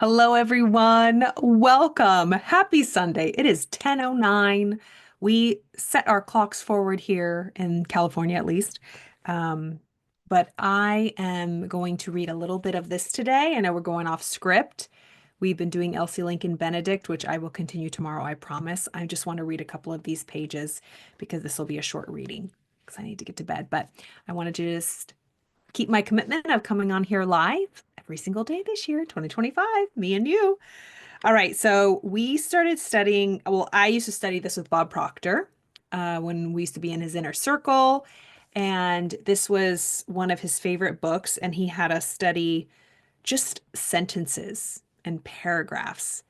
Hello, everyone. Welcome. Happy Sunday. It is 10:09. We set our clocks forward here in California, at least. Um, but I am going to read a little bit of this today. I know we're going off script. We've been doing Elsie Lincoln Benedict, which I will continue tomorrow, I promise. I just want to read a couple of these pages because this will be a short reading because I need to get to bed. But I wanted to just keep my commitment of coming on here live every single day this year, 2025, me and you. All right, so we started studying. Well, I used to study this with Bob Proctor when we used to be in his inner circle. And this was one of his favorite books. And he had us study just sentences and paragraphs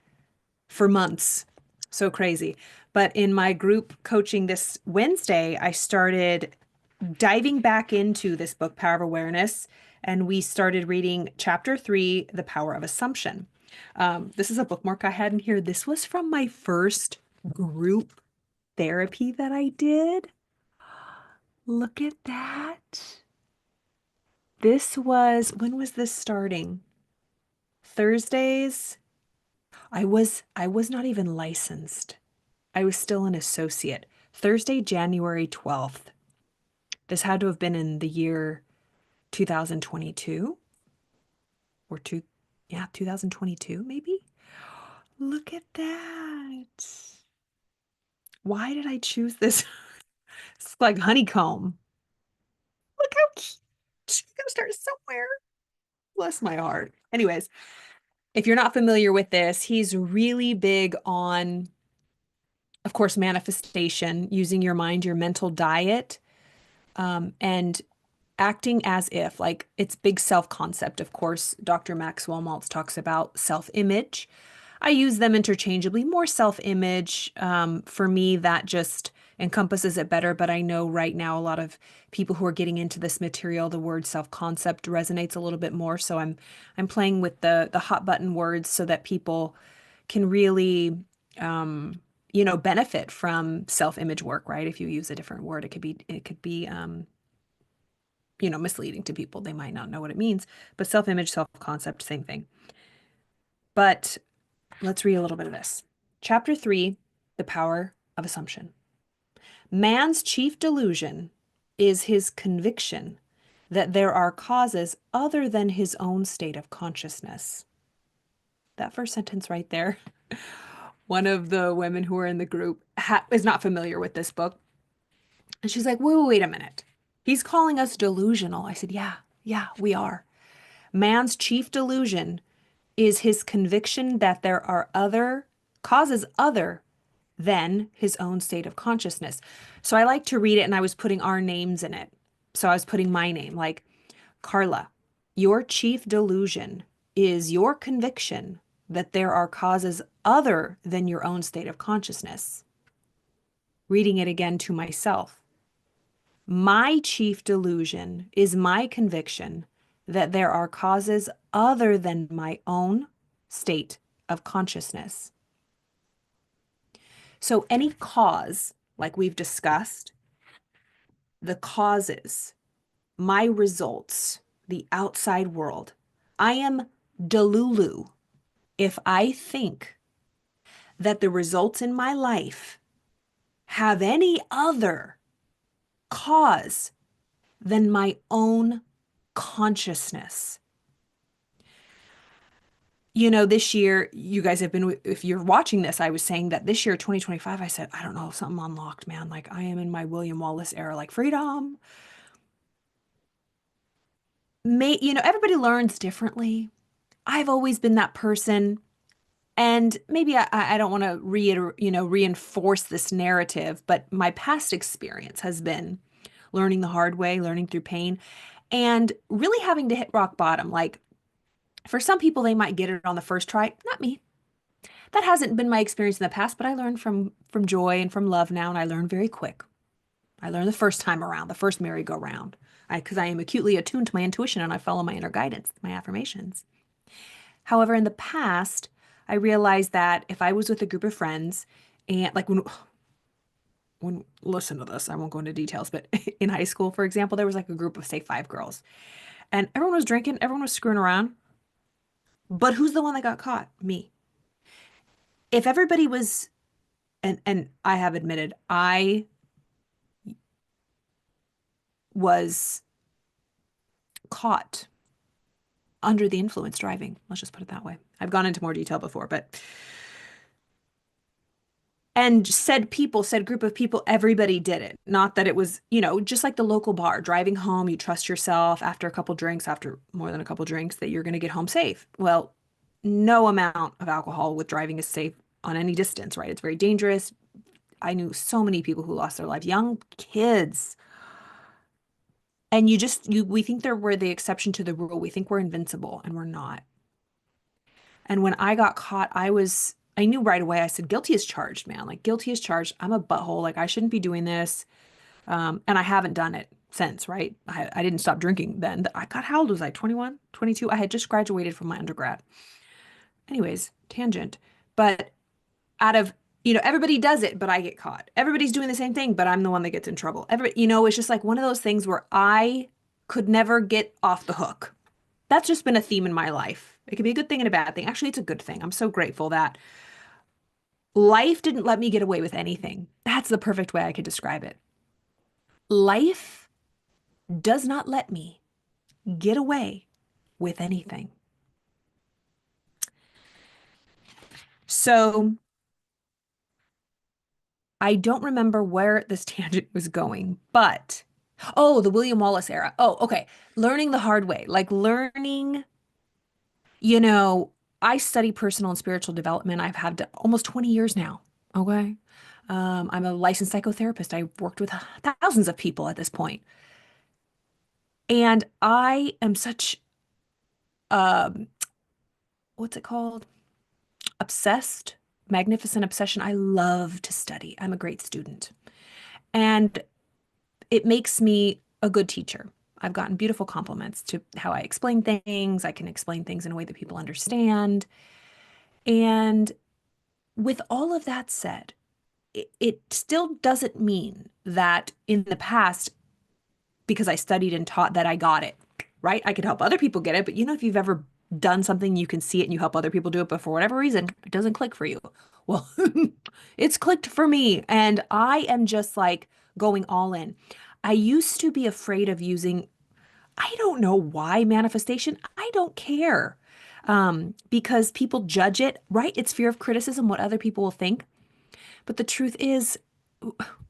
for months. So crazy. But in my group coaching this Wednesday, I started diving back into this book, Power of Awareness, and we started reading chapter 3, The Power of Assumption. This is a bookmark I had in here. This was from my first group therapy that I did. Look at that. When was this starting? Thursdays. I was not even licensed. I was still an associate. Thursday, January 12th. This had to have been in the year 2022 or yeah, 2022 maybe. Look at that. Why did I choose this? It's like honeycomb. Look how cute. You gotta start somewhere. Bless my heart. Anyways, if you're not familiar with this, he's really big on, of course, manifestation, using your mind, your mental diet, and acting as if, like, it's big self-concept. Of course, Dr. Maxwell Maltz talks about self-image. I use them interchangeably. More self-image, for me, that just encompasses it better. But I know right now a lot of people who are getting into this material, the word self-concept resonates a little bit more. So I'm playing with the hot button words so that people can really benefit from self-image work, right? If you use a different word, it could be misleading to people. They might not know what it means. But self-image, self-concept, same thing. But let's read a little bit of this. Chapter 3, The Power of Assumption. Man's chief delusion is his conviction that there are causes other than his own state of consciousness. That first sentence right there. One of the women who are in the group is not familiar with this book. And she's like, wait a minute. He's calling us delusional. I said, yeah, we are. Man's chief delusion is his conviction that there are other causes other than his own state of consciousness. So I like to read it, and I was putting our names in it. So I was putting my name, like, Carla, your chief delusion is your conviction that there are causes other than your own state of consciousness. Reading it again to myself. My chief delusion is my conviction that there are causes other than my own state of consciousness. So any cause, like we've discussed, the causes, my results, the outside world, I am delulu if I think that the results in my life have any other cause than my own consciousness. This year, you guys have been, if you're watching this, I was saying that this year, 2025, I said, I don't know, something unlocked, man. Like, I am in my William Wallace era, like freedom. Everybody learns differently. I've always been that person. And maybe I don't want to reinforce this narrative, but my past experience has been learning the hard way, learning through pain, and really having to hit rock bottom. Like, for some people, they might get it on the first try. Not me. That hasn't been my experience in the past, but I learned from joy and from love now, and I learn very quick. I learn the first time around, the first merry-go-round, because I am acutely attuned to my intuition and I follow my inner guidance, my affirmations. However, in the past, I realized that if I was with a group of friends, and like when listen to this, I won't go into details, but in high school, for example, there was like a group of, say, 5 girls, and everyone was drinking, everyone was screwing around. But who's the one that got caught? Me. If everybody was, and I have admitted, I was caught under the influence driving. Let's just put it that way. I've gone into more detail before, but and said group of people, everybody did it. Not that it was, just like the local bar, driving home, you trust yourself after a couple drinks, after more than a couple drinks, that you're going to get home safe. Well, no amount of alcohol with driving is safe on any distance, right? It's very dangerous. I knew so many people who lost their life, young kids. And we think we're the exception to the rule. We think we're invincible, and we're not. And when I got caught, I knew right away. I said, guilty as charged, man. Like, guilty as charged. I'm a butthole. Like, I shouldn't be doing this. And I haven't done it since, right? I didn't stop drinking then. How old was I? 21, 22? I had just graduated from my undergrad. Anyways, tangent. But out of, everybody does it, but I get caught. Everybody's doing the same thing, but I'm the one that gets in trouble. It's just like one of those things where I could never get off the hook. That's just been a theme in my life. It can be a good thing and a bad thing. Actually, it's a good thing. I'm so grateful that life didn't let me get away with anything. That's the perfect way I could describe it. Life does not let me get away with anything. So I don't remember where this tangent was going, but oh, the William Wallace era. Oh, okay. Learning the hard way, like learning, you know, I study personal and spiritual development. I've had almost 20 years now. Okay. I'm a licensed psychotherapist. I've worked with thousands of people at this point. And I am such, um, what's it called? Obsessed, magnificent obsession. I love to study. I'm a great student. And it makes me a good teacher. I've gotten beautiful compliments to how I explain things. I can explain things in a way that people understand. And with all of that said, it still doesn't mean that in the past, because I studied and taught, that I got it, right? I could help other people get it, but if you've ever done something, you can see it and you help other people do it, but for whatever reason, it doesn't click for you. Well, it's clicked for me, and I am just like going all in. I used to be afraid of using, I don't know why, manifestation. I don't care. Because people judge it, right? It's fear of criticism, what other people will think. But the truth is,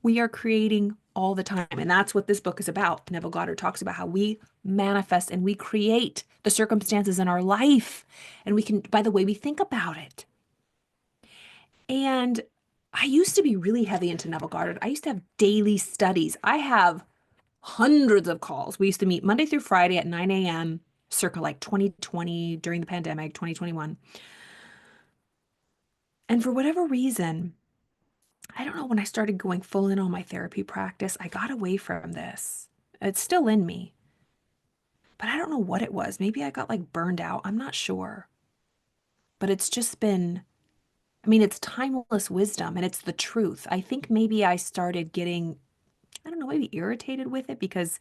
we are creating all the time. And that's what this book is about. Neville Goddard talks about how we manifest and we create the circumstances in our life. And we can, by the way we think about it. And I used to be really heavy into Neville Goddard. I used to have daily studies. I have hundreds of calls. We used to meet Monday through Friday at 9 a.m., circa like 2020, during the pandemic, 2021. And for whatever reason, I don't know, when I started going full in on my therapy practice, I got away from this. It's still in me, but I don't know what it was. Maybe I got like burned out. I'm not sure. But it's just been, I mean, it's timeless wisdom and it's the truth. I think maybe I started getting, I don't know, maybe irritated with it because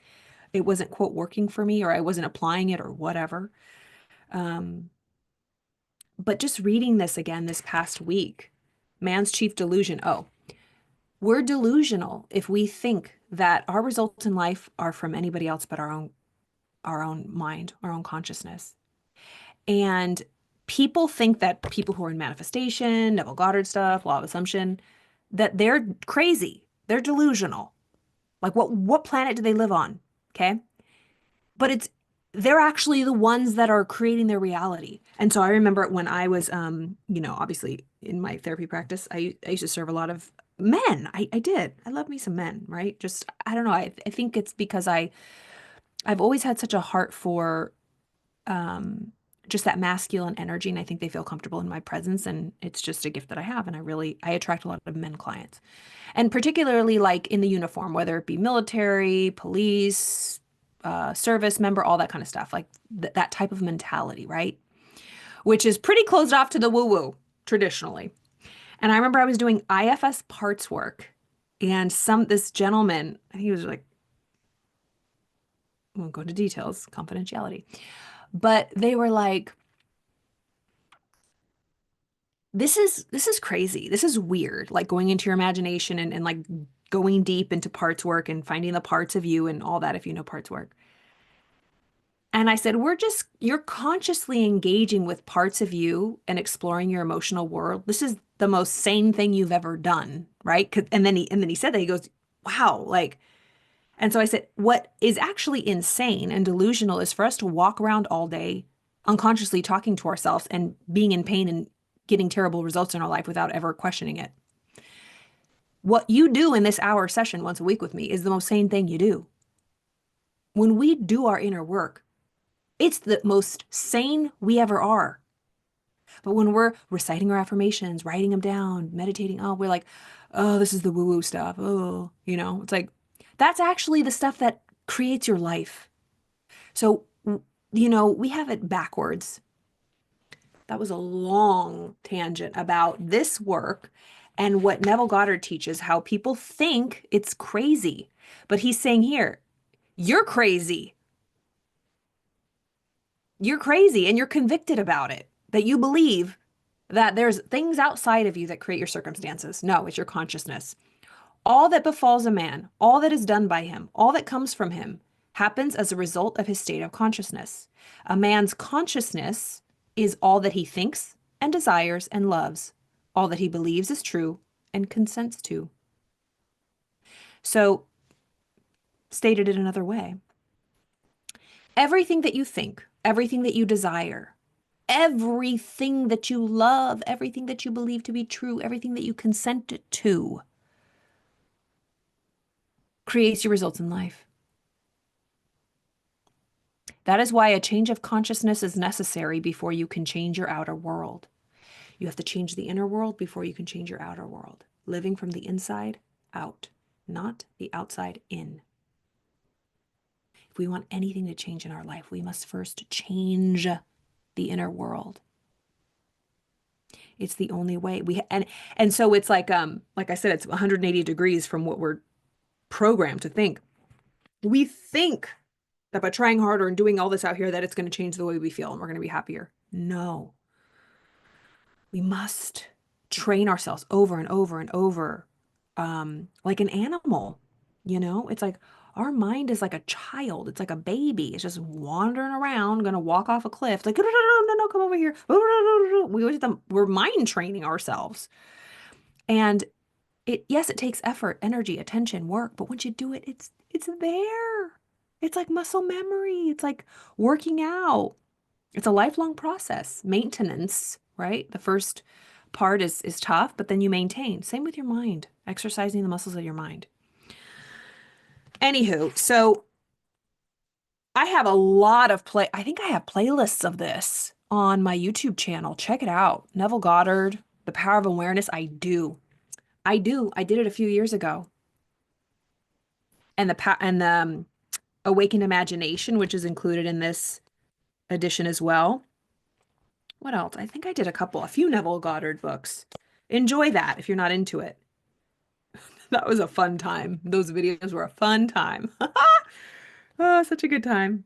it wasn't, quote, working for me, or I wasn't applying it or whatever. Um, but just reading this again this past week, man's chief delusion. Oh, we're delusional if we think that our results in life are from anybody else but our own mind, our own consciousness. And people think that people who are in manifestation, Neville Goddard stuff, law of assumption, that they're crazy. They're delusional. Like what planet do they live on? Okay? But they're actually the ones that are creating their reality. And so I remember when I was obviously in my therapy practice, I used to serve a lot of men. I did. I love me some men, right? Just I don't know. I think it's because I've always had such a heart for um just that masculine energy, and I think they feel comfortable in my presence, and it's just a gift that I have, and I attract a lot of men clients. And particularly like in the uniform, whether it be military, police, service member, all that kind of stuff, like that type of mentality, right? Which is pretty closed off to the woo-woo traditionally. And I remember I was doing IFS parts work, and this gentleman, he was like, I won't go into details, confidentiality, but they were like, this is crazy. This is weird. Like going into your imagination and like going deep into parts work and finding the parts of you and all that if you know parts work. And I said, you're consciously engaging with parts of you and exploring your emotional world. This is the most sane thing you've ever done, right? And then he said that he goes, wow, like, and so I said, what is actually insane and delusional is for us to walk around all day unconsciously talking to ourselves and being in pain and getting terrible results in our life without ever questioning it. What you do in this hour session once a week with me is the most sane thing you do. When we do our inner work, it's the most sane we ever are. But when we're reciting our affirmations, writing them down, meditating, oh, we're like, oh, this is the woo-woo stuff. Oh, it's like, that's actually the stuff that creates your life. So, we have it backwards. That was a long tangent about this work and what Neville Goddard teaches, how people think it's crazy. But he's saying here, you're crazy. You're crazy and you're convicted about it, that you believe that there's things outside of you that create your circumstances. No, it's your consciousness. All that befalls a man, all that is done by him, all that comes from him happens as a result of his state of consciousness. A man's consciousness is all that he thinks and desires and loves, all that he believes is true and consents to. So, stated it another way, everything that you think, everything that you desire, everything that you love, everything that you believe to be true, everything that you consent to creates your results in life. That is why a change of consciousness is necessary before you can change your outer world. You have to change the inner world before you can change your outer world. Living from the inside out, not the outside in. If we want anything to change in our life, we must first change the inner world. It's the only way. And so it's like I said, it's 180 degrees from what we're programmed to think. We think that by trying harder and doing all this out here, that it's going to change the way we feel and we're going to be happier. No. We must train ourselves over and over and over, like an animal. It's like our mind is like a child. It's like a baby. It's just wandering around, going to walk off a cliff. It's like, no, no, no, no, come over here. We're mind training ourselves. And yes, it takes effort, energy, attention, work. But once you do it, it's there. It's like muscle memory. It's like working out. It's a lifelong process. Maintenance, right? The first part is tough, but then you maintain. Same with your mind, exercising the muscles of your mind. Anywho, so I have a lot of I think I have playlists of this on my YouTube channel. Check it out. Neville Goddard, The Power of Awareness. I do. I did it a few years ago. And the Awakened Imagination, which is included in this edition as well. What else? I think I did a few Neville Goddard books. Enjoy that if you're not into it. That was a fun time. Those videos were a fun time. Oh, such a good time.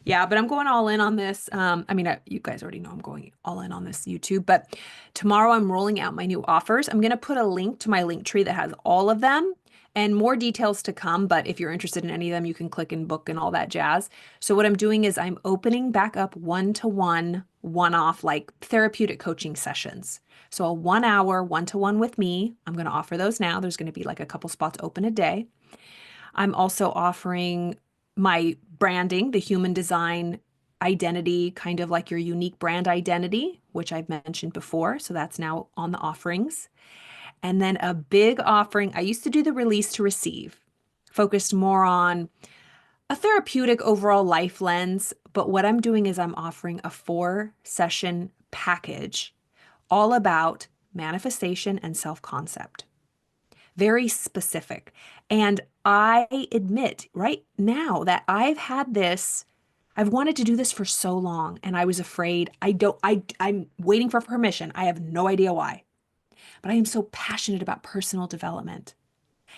Yeah, but I'm going all in on this. You guys already know I'm going all in on this YouTube, but tomorrow I'm rolling out my new offers. I'm going to put a link to my link tree that has all of them and more details to come. But if you're interested in any of them, you can click and book and all that jazz. So what I'm doing is I'm opening back up one-to-one, one-off, like therapeutic coaching sessions. So a 1 hour one-to-one with me. I'm going to offer those now. There's going to be like a couple spots open a day. I'm also offering my branding, the human design identity, kind of like your unique brand identity, which I've mentioned before. So that's now on the offerings. And then a big offering, I used to do the release to receive, focused more on a therapeutic overall life lens. But what I'm doing is I'm offering a 4-session package all about manifestation and self-concept. Very specific. And I admit right now that I've wanted to do this for so long and I was afraid. I'm waiting for permission. I have no idea why. But I am so passionate about personal development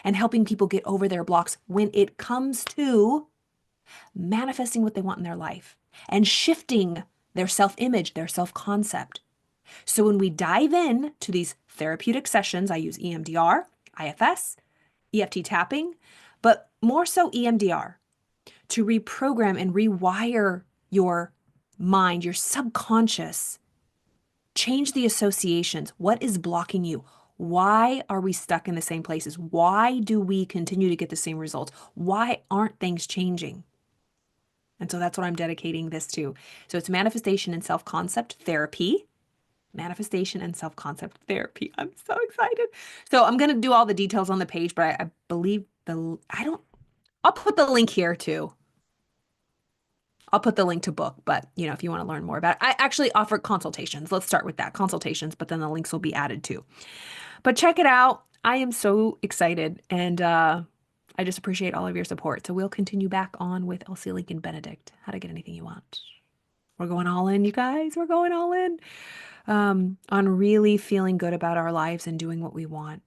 and helping people get over their blocks when it comes to manifesting what they want in their life and shifting their self-image, their self-concept. So when we dive in to these therapeutic sessions, I use EMDR, IFS, EFT tapping, but more so EMDR to reprogram and rewire your mind, your subconscious. Change the associations. What is blocking you? Why are we stuck in the same places? Why do we continue to get the same results? Why aren't things changing? And so that's what I'm dedicating this to. So it's manifestation and self-concept therapy. Manifestation and self-concept therapy. I'm so excited. So I'm going to do all the details on the page, but I believe I'll put the link here too. I'll put the link to book, but if you want to learn more about it, I actually offer consultations. Let's start with that, consultations, but then the links will be added too. But check it out. I am so excited, and I just appreciate all of your support. So we'll continue back on with Elsie Lincoln Benedict, How to Get Anything You Want. We're going all in, you guys. We're going all in on really feeling good about our lives and doing what we want.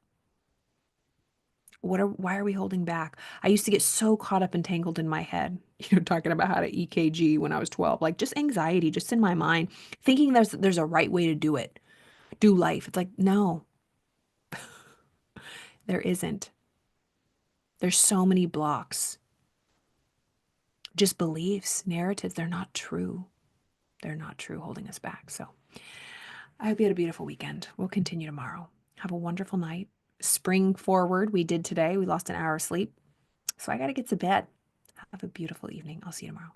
Why are we holding back? I used to get so caught up and tangled in my head, talking about how to EKG when I was 12, like just anxiety, just in my mind, thinking there's a right way to do life. It's like, no, there isn't. There's so many blocks, just beliefs, narratives. They're not true. They're not true, holding us back. So I hope you had a beautiful weekend. We'll continue tomorrow. Have a wonderful night. Spring forward, we did today. We lost an hour of sleep. So I got to get to bed. Have a beautiful evening. I'll see you tomorrow.